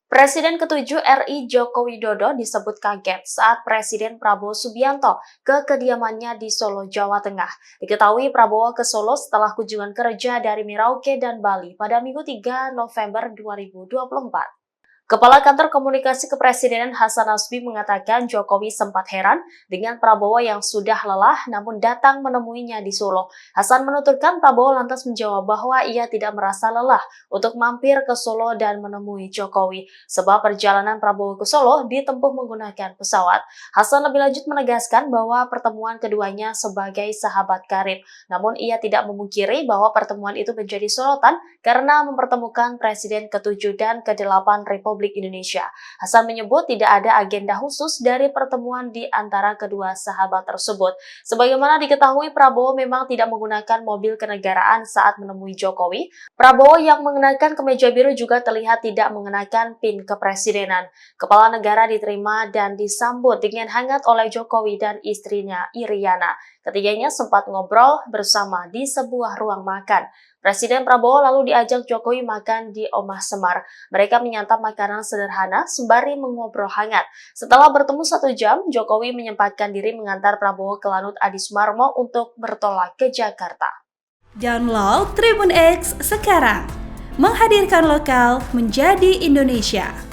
Presiden ke-7 RI Joko Widodo disebut kaget saat Presiden Prabowo Subianto ke kediamannya di Solo, Jawa Tengah. Diketahui Prabowo ke Solo setelah kunjungan kerja dari Merauke dan Bali pada Minggu 3 November 2024. Kepala Kantor Komunikasi Kepresidenan Hasan Nasbi mengatakan Jokowi sempat heran dengan Prabowo yang sudah lelah namun datang menemuinya di Solo. Hasan menuturkan Prabowo lantas menjawab bahwa ia tidak merasa lelah untuk mampir ke Solo dan menemui Jokowi, sebab perjalanan Prabowo ke Solo ditempuh menggunakan pesawat. Hasan lebih lanjut menegaskan bahwa pertemuan keduanya sebagai sahabat karib, namun ia tidak memungkiri bahwa pertemuan itu menjadi sorotan karena mempertemukan Presiden ke-7 dan ke-8 Republik Indonesia. Hasan menyebut tidak ada agenda khusus dari pertemuan di antara kedua sahabat tersebut. Sebagaimana diketahui, Prabowo memang tidak menggunakan mobil kenegaraan saat menemui Jokowi. Prabowo yang mengenakan kemeja biru juga terlihat tidak mengenakan PIN kepresidenan. Kepala negara diterima dan disambut dengan hangat oleh Jokowi dan istrinya Iriana. Ketiganya sempat ngobrol bersama di sebuah ruang makan. Presiden Prabowo lalu diajak Jokowi makan di Omah Semar. Mereka menyantap makanan sederhana sembari mengobrol hangat. Setelah bertemu 1 jam, Jokowi menyempatkan diri mengantar Prabowo ke Lanut Adi Sumarmo untuk bertolak ke Jakarta. Download Tribun X sekarang, menghadirkan lokal menjadi Indonesia.